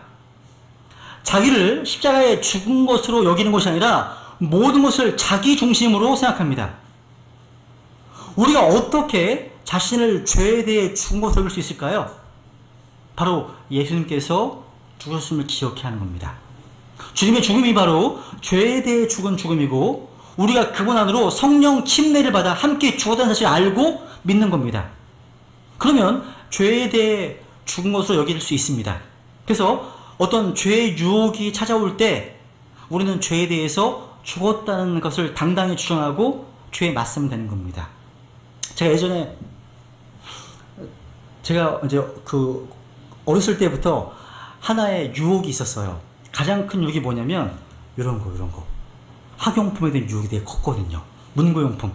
자기를 십자가에 죽은 것으로 여기는 것이 아니라 모든 것을 자기 중심으로 생각합니다. 우리가 어떻게 자신을 죄에 대해 죽은 것을 여길 수 있을까요? 바로 예수님께서 죽으셨음을 기억해야 하는 겁니다. 주님의 죽음이 바로 죄에 대해 죽은 죽음이고 우리가 그분 안으로 성령 침례를 받아 함께 죽었다는 사실을 알고 믿는 겁니다. 그러면 죄에 대해 죽은 것으로 여길 수 있습니다. 그래서 어떤 죄의 유혹이 찾아올 때 우리는 죄에 대해서 죽었다는 것을 당당히 주장하고 죄에 맞서면 되는 겁니다. 제가 예전에 제가 이제 어렸을 때부터 하나의 유혹이 있었어요. 가장 큰 유혹이 뭐냐면 이런 거 학용품에 대한 유혹이 되게 컸거든요. 문구용품.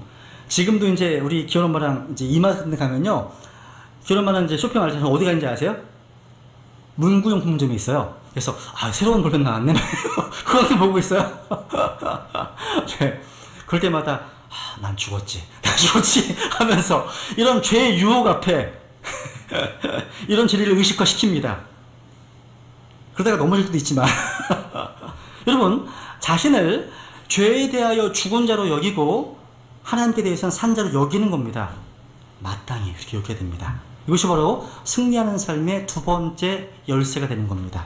지금도 이제 우리 기현 엄마랑 이제 이마트 가면요, 기현 엄마랑 이제 쇼핑할 때 어디 가는지 아세요? 문구용품점이 있어요. 그래서 새로운 볼펜 나왔네. 그것을 보고 있어요. 네. 그럴 때마다 난 죽었지 하면서 이런 죄의 유혹 앞에 이런 진리를 의식화시킵니다. 그러다가 넘어질 수도 있지만 여러분, 자신을 죄에 대하여 죽은 자로 여기고 하나님께 대해서는 산 자로 여기는 겁니다. 마땅히 그렇게 여겨야 됩니다. 이것이 바로 승리하는 삶의 두 번째 열쇠가 되는 겁니다.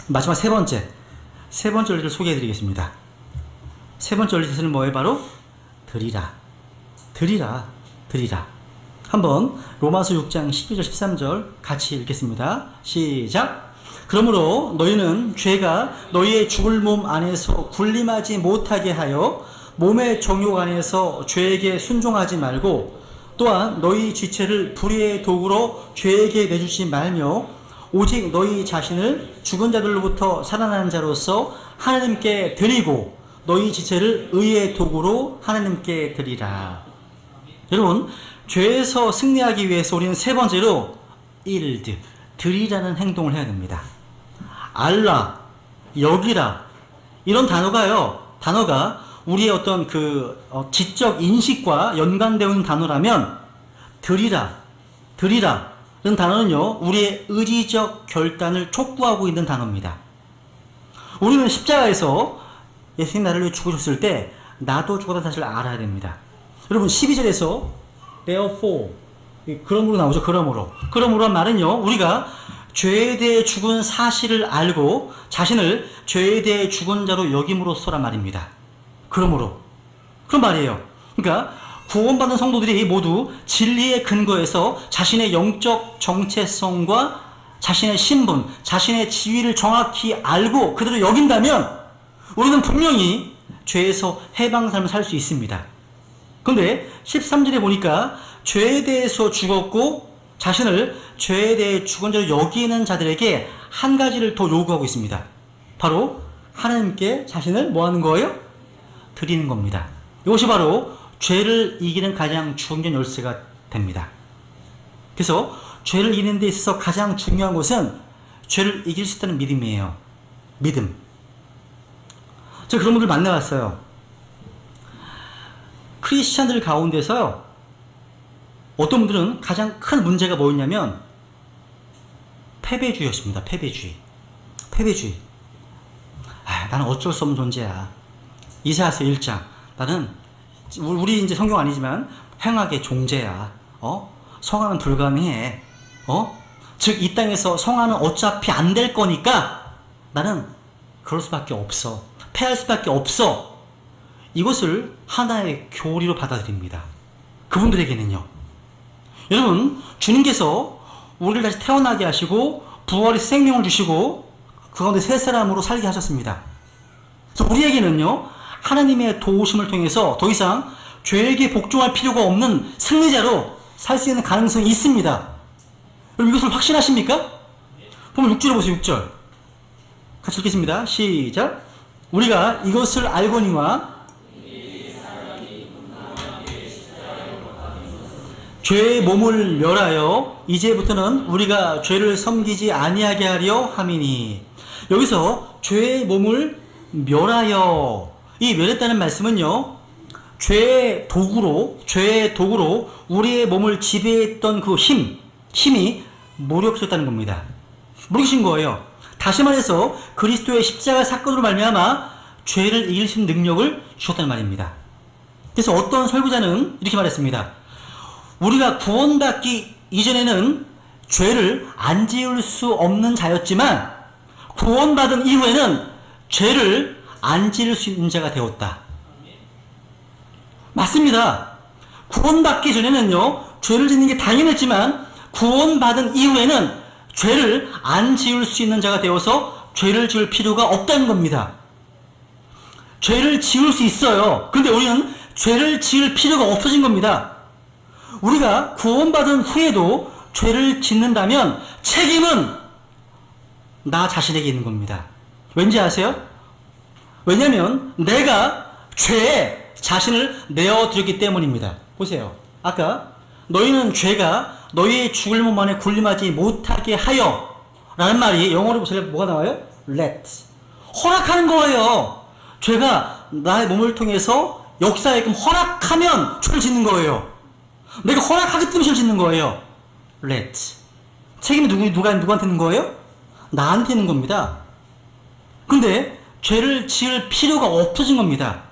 마지막 세 번째 열쇠를 소개해 드리겠습니다. 세 번째 열쇠는 뭐예요? 바로 드리라. 한번 로마서 6장 12절 13절 같이 읽겠습니다. 시작. 그러므로 너희는 죄가 너희의 죽을 몸 안에서 군림하지 못하게 하여 몸의 정욕 안에서 죄에게 순종하지 말고, 또한 너희 지체를 불의의 도구로 죄에게 내주지 말며 오직 너희 자신을 죽은 자들로부터 살아난 자로서 하나님께 드리고 너희 지체를 의의 도구로 하나님께 드리라. 여러분, 죄에서 승리하기 위해서 우리는 세 번째로 드리라는 행동을 해야 됩니다. 알라, 여기라, 이런 단어가 우리의 어떤 지적 인식과 연관되어 있는 단어라면 드리라는 단어는요, 우리의 의지적 결단을 촉구하고 있는 단어입니다. 우리는 십자가에서 예수님 나를 위해 죽으셨을 때 나도 죽었다는 사실을 알아야 됩니다. 여러분, 12절에서 therefore, 그러므로 나오죠. 그러므로 말은요, 우리가 죄에 대해 죽은 사실을 알고 자신을 죄에 대해 죽은 자로 여김으로써란 말입니다. 그런 말이에요. 그러니까 구원받은 성도들이 모두 진리의 근거에서 자신의 영적 정체성과 자신의 신분, 자신의 지위를 정확히 알고 그대로 여긴다면 우리는 분명히 죄에서 해방 삶을 살 수 있습니다. 그런데 13절에 보니까 죄에 대해서 죽었고 자신을 죄에 대해 죽은 자로 여기는 자들에게 한 가지를 더 요구하고 있습니다. 바로 하나님께 자신을 뭐 하는 거예요? 드리는 겁니다. 이것이 바로 죄를 이기는 가장 중요한 열쇠가 됩니다. 그래서 죄를 이기는 데 있어서 가장 중요한 것은 죄를 이길 수 있다는 믿음이에요. 믿음. 제가 그런 분들 만나봤어요. 크리스찬들 가운데서요, 어떤 분들은 가장 큰 문제가 뭐였냐면 패배주의였습니다. 패배주의. 나는 어쩔 수 없는 존재야. 이사야서 1장. 나는 우리 이제 성경 아니지만 행악의 종재야. 성화는 불가능해. 즉 이 땅에서 성화는 어차피 안 될 거니까 나는 그럴 수밖에 없어. 패할 수밖에 없어. 이것을 하나의 교리로 받아들입니다. 그분들에게는요. 여러분, 주님께서 우리를 다시 태어나게 하시고 부활의 생명을 주시고 그 가운데 새 사람으로 살게 하셨습니다. 그래서 우리에게는요, 하나님의 도우심을 통해서 더 이상 죄에게 복종할 필요가 없는 승리자로 살 수 있는 가능성이 있습니다. 여러분, 이것을 확신하십니까? 보면 6절에 보세요. 6절 같이 읽겠습니다. 시작. 우리가 이것을 알거니와 죄의 몸을 멸하여 이제부터는 우리가 죄를 섬기지 아니하게 하려 함이니. 여기서 죄의 몸을 멸하여, 이 멸했다는 말씀은요, 죄의 도구로 우리의 몸을 지배했던 그 힘이 무력해졌다는 겁니다. 무력해진 거예요. 다시 말해서 그리스도의 십자가 사건으로 말미암아 죄를 이길 수 있는 능력을 주셨단 말입니다. 그래서 어떤 설교자는 이렇게 말했습니다. 우리가 구원받기 이전에는 죄를 안 지을 수 없는 자였지만 구원받은 이후에는 죄를 안 지을 수 있는 자가 되었다. 맞습니다. 구원받기 전에는요, 죄를 짓는 게 당연했지만 구원받은 이후에는 죄를 안 지을 수 있는 자가 되어서 죄를 지을 필요가 없다는 겁니다. 죄를 지을 수 있어요. 근데 우리는 죄를 지을 필요가 없어진 겁니다. 우리가 구원받은 후에도 죄를 짓는다면 책임은 나 자신에게 있는 겁니다. 왠지 아세요? 왜냐하면 내가 죄에 자신을 내어드렸기 때문입니다. 보세요. 아까 너희는 죄가 너희의 죽을 몸 안에 군림하지 못하게 하여 라는 말이 영어로 보시면 뭐가 나와요? let. 허락하는 거예요. 죄가 나의 몸을 통해서 역사에끔 허락하면 죄를 짓는 거예요. 내가 허락하기 때문에 죄를 짓는 거예요. let. 책임이 누구한테 있는 거예요? 나한테 있는 겁니다. 근데 죄를 지을 필요가 없어진 겁니다.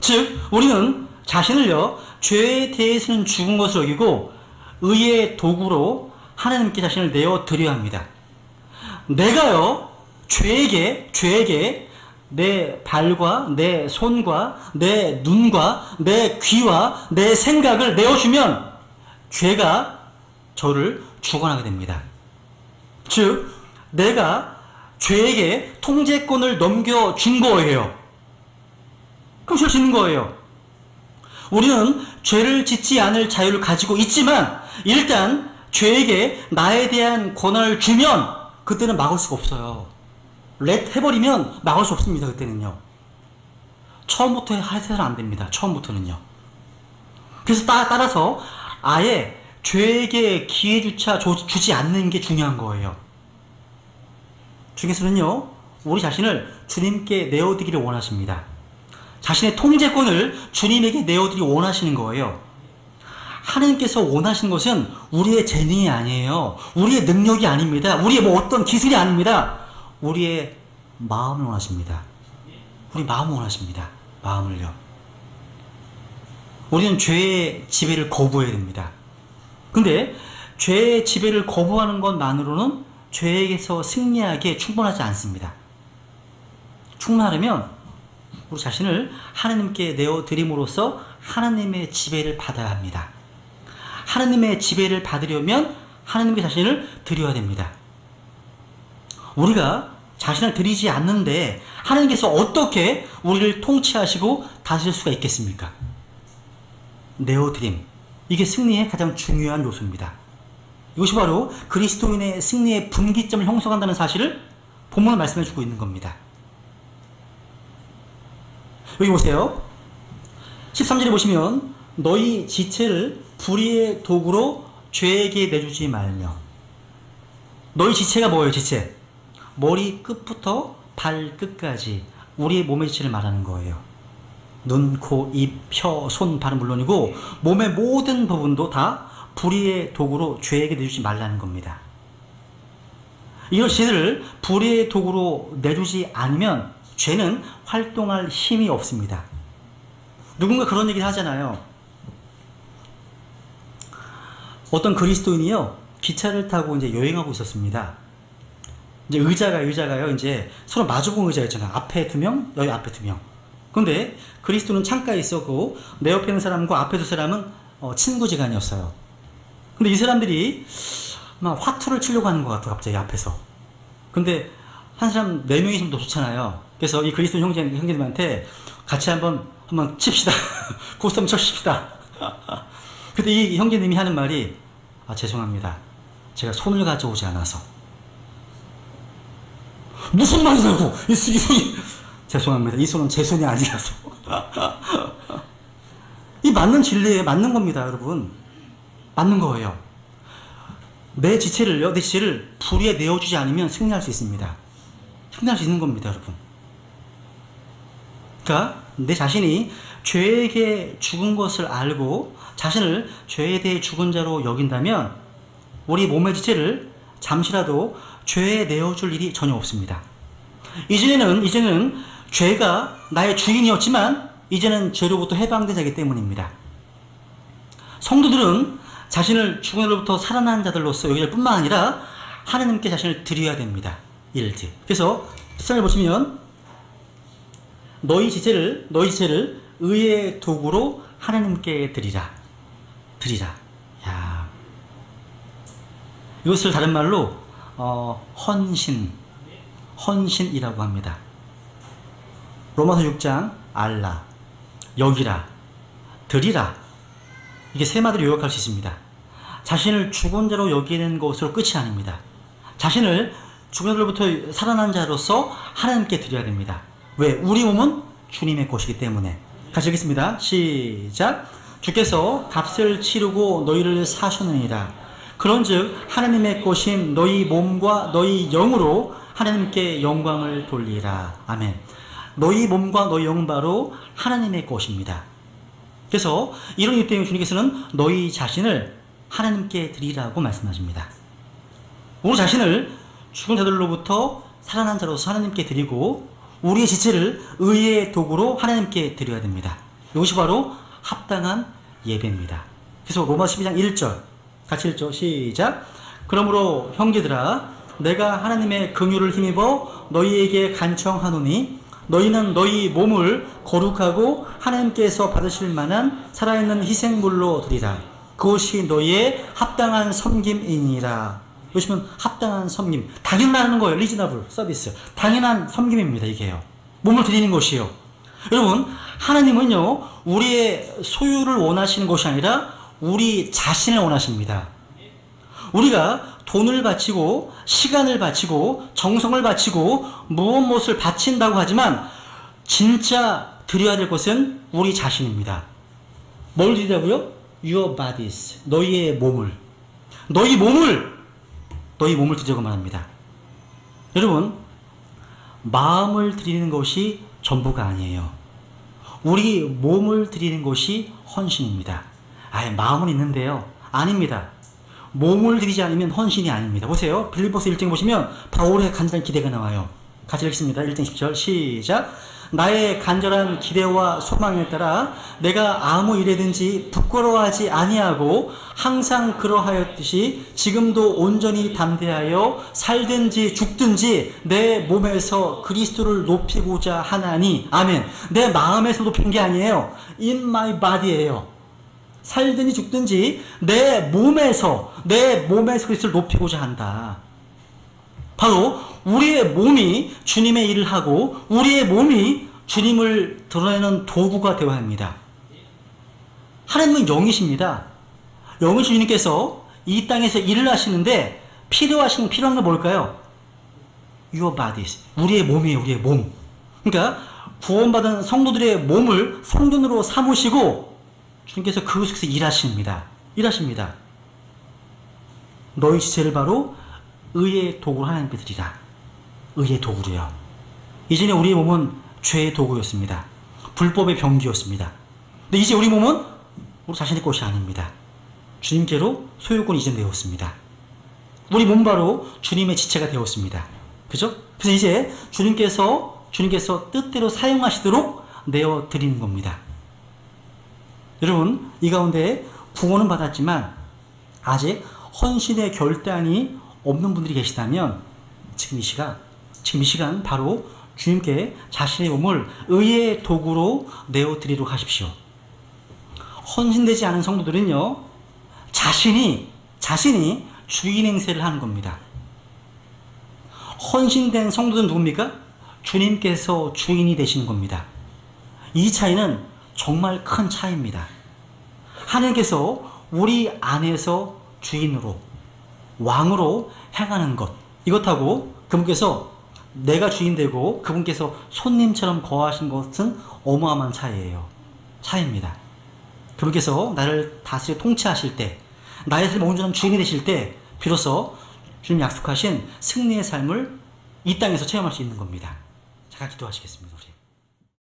즉 우리는 자신을요 죄에 대해서는 죽은 것을 여기고 의의 도구로 하나님께 자신을 내어드려야 합니다. 내가요 죄에게 내 발과 내 손과 내 눈과 내 귀와 내 생각을 내어주면 죄가 저를 주관하게 됩니다. 즉 내가 죄에게 통제권을 넘겨준 거예요. 그럼 죄를 짓는 거예요. 우리는 죄를 짓지 않을 자유를 가지고 있지만 일단 죄에게 나에 대한 권한을 주면 그때는 막을 수가 없어요. 렛 해버리면 막을 수 없습니다. 그때는요. 처음부터 해서는 안 됩니다. 처음부터는요. 그래서 따라서 아예 죄에게 기회조차 주지 않는 게 중요한 거예요. 주께서는요 우리 자신을 주님께 내어드리기를 원하십니다. 자신의 통제권을 주님에게 내어드리기 원하시는 거예요. 하나님께서 원하시는 것은 우리의 재능이 아니에요. 우리의 능력이 아닙니다. 우리의 뭐 어떤 기술이 아닙니다. 우리의 마음을 원하십니다. 우리 마음을 원하십니다. 마음을요. 우리는 죄의 지배를 거부해야 됩니다. 근데 죄의 지배를 거부하는 것만으로는 죄에게서 승리하기에 충분하지 않습니다. 충분하려면 우리 자신을 하나님께 내어드림으로써 하나님의 지배를 받아야 합니다. 하나님의 지배를 받으려면 하나님께 자신을 드려야 됩니다. 우리가 자신을 드리지 않는데 하나님께서 어떻게 우리를 통치하시고 다스릴 수가 있겠습니까? 내어드림. 이게 승리의 가장 중요한 요소입니다. 이것이 바로 그리스도인의 승리의 분기점을 형성한다는 사실을 본문은 말씀해 주고 있는 겁니다. 여기 보세요. 13절에 보시면 너희 지체를 불의의 도구로 죄에게 내주지 말며. 너희 지체가 뭐예요? 지체. 머리 끝부터 발 끝까지 우리의 몸의 지체를 말하는 거예요. 눈, 코, 입, 혀, 손, 발은 물론이고 몸의 모든 부분도 다 불의의 도구로 죄에게 내주지 말라는 겁니다. 이런 지체를 불의의 도구로 내주지 않으면 죄는 활동할 힘이 없습니다. 누군가 그런 얘기를 하잖아요. 어떤 그리스도인이요 기차를 타고 이제 여행하고 있었습니다. 이제 의자가요 이제 서로 마주본 의자였잖아요. 앞에 2명, 여기 앞에 2명. 근데 그리스도는 창가에 있었고 내 옆에 있는 사람과 앞에 두 사람은 친구지간이었어요. 근데 이 사람들이 막 화투를 치려고 하는 것 같아요. 갑자기 앞에서. 근데 한 사람 4명이 좀 더 좋잖아요. 그래서 이 그리스도 형제님한테 같이 한번 칩시다. 고스톱 한번 쳐십시다. 그때 이 형제님이 하는 말이 죄송합니다. 제가 손을 가져오지 않아서. 무슨 말이라고! 이 손이 죄송합니다. 이 손은 제 손이 아니라서. 이 맞는 진리에 맞는 겁니다, 여러분. 맞는 거예요. 내 지체를 불의에 내어주지 않으면 승리할 수 있습니다. 승리할 수 있는 겁니다, 여러분. 그러니까 내 자신이 죄에게 죽은 것을 알고 자신을 죄에 대해 죽은 자로 여긴다면 우리 몸의 지체를 잠시라도 죄에 내어줄 일이 전혀 없습니다. 이제는 죄가 나의 주인이었지만 이제는 죄로부터 해방된 자이기 때문입니다. 성도들은 자신을 죽음으로부터 살아난 자들로서 여기를 뿐만 아니라 하나님께 자신을 드려야 됩니다. 1지. 그래서 13절 보시면 너희 지체를 의의 도구로 하나님께 드리라. 야, 이것을 다른 말로 헌신이라고 합니다. 로마서 6장 알라, 여기라, 드리라, 이게 세 마디로 요약할 수 있습니다. 자신을 죽은 자로 여기는 것으로 끝이 아닙니다. 자신을 죽은 자로부터 살아난 자로서 하나님께 드려야 됩니다. 왜? 우리 몸은 주님의 것이기 때문에. 같이 읽겠습니다. 시작. 주께서 값을 치르고 너희를 사셨느니라. 그런즉 하나님의 것인 너희 몸과 너희 영으로 하나님께 영광을 돌리라. 아멘. 너희 몸과 너희 영은 바로 하나님의 것입니다. 그래서 이런 이유 때문에 주님께서는 너희 자신을 하나님께 드리라고 말씀하십니다. 우리 자신을 죽은 자들로부터 살아난 자로서 하나님께 드리고 우리의 지체를 의의 도구로 하나님께 드려야 됩니다. 이것이 바로 합당한 예배입니다. 그래서 로마서 12장 1절 같이 읽죠. 시작. 그러므로 형제들아 내가 하나님의 긍휼을 힘입어 너희에게 간청하노니 너희는 너희 몸을 거룩하고 하나님께서 받으실 만한 살아있는 희생물로 드리라. 그것이 너희의 합당한 섬김이니라. 보시면 합당한 섬김, 당연한 거예요. 리즈너블 서비스, 당연한 섬김입니다. 이게요, 몸을 드리는 것이요. 여러분, 하나님은요 우리의 소유를 원하시는 것이 아니라 우리 자신을 원하십니다. 우리가 돈을 바치고 시간을 바치고 정성을 바치고 무엇을 바친다고 하지만 진짜 드려야 될 것은 우리 자신입니다. 뭘 드리라고요? Your bodies, 너희의 몸을 드리라고 말합니다. 여러분, 마음을 드리는 것이 전부가 아니에요. 우리 몸을 드리는 것이 헌신입니다. 마음은 있는데요, 아닙니다. 몸을 드리지 않으면 헌신이 아닙니다. 보세요. 빌립보서 1장 보시면 바울의 간절한 기대가 나와요. 같이 읽습니다. 1장 10절 시작. 나의 간절한 기대와 소망에 따라 내가 아무 일에든지 부끄러워하지 아니하고 항상 그러하였듯이 지금도 온전히 담대하여 살든지 죽든지 내 몸에서 그리스도를 높이고자 하나니. 아멘. 내 마음에서 높이는 게 아니에요. In my body예요. 살든지 죽든지 내 몸에서 그리스도를 높이고자 한다. 바로 우리의 몸이 주님의 일을 하고 우리의 몸이 주님을 드러내는 도구가 되어야 합니다. 하나님은 영이십니다. 영의 주님께서 이 땅에서 일을 하시는데 필요한 건 뭘까요? Your bodies, 우리의 몸이에요. 우리의 몸. 그러니까 구원받은 성도들의 몸을 성전으로 삼으시고 주님께서 그 속에서 일하십니다. 너희 지체를 바로 의의 도구로 하나님께 드리라. 의의 도구로요. 이전에 우리의 몸은 죄의 도구였습니다. 불법의 병기였습니다. 근데 이제 우리 몸은 우리 자신의 것이 아닙니다. 주님께로 소유권이 이전되었습니다. 우리 몸 바로 주님의 지체가 되었습니다. 그죠? 그래서 이제 주님께서 뜻대로 사용하시도록 내어 드리는 겁니다. 여러분, 이 가운데 구원은 받았지만 아직 헌신의 결단이 없는 분들이 계시다면 지금 이 시간 바로 주님께 자신의 몸을 의의 도구로 내어드리도록 하십시오. 헌신되지 않은 성도들은요, 자신이 주인 행세를 하는 겁니다. 헌신된 성도들은 누굽니까? 주님께서 주인이 되시는 겁니다. 이 차이는 정말 큰 차이입니다. 하나님께서 우리 안에서 주인으로, 왕으로 행하는 것, 이것하고 그분께서 내가 주인 되고 그분께서 손님처럼 거하신 것은 어마어마한 차이입니다. 그분께서 나를 다스려 통치하실 때, 나의 삶의 온전한 주인이 되실 때 비로소 주님 약속하신 승리의 삶을 이 땅에서 체험할 수 있는 겁니다. 잠깐 기도하시겠습니다. 우리.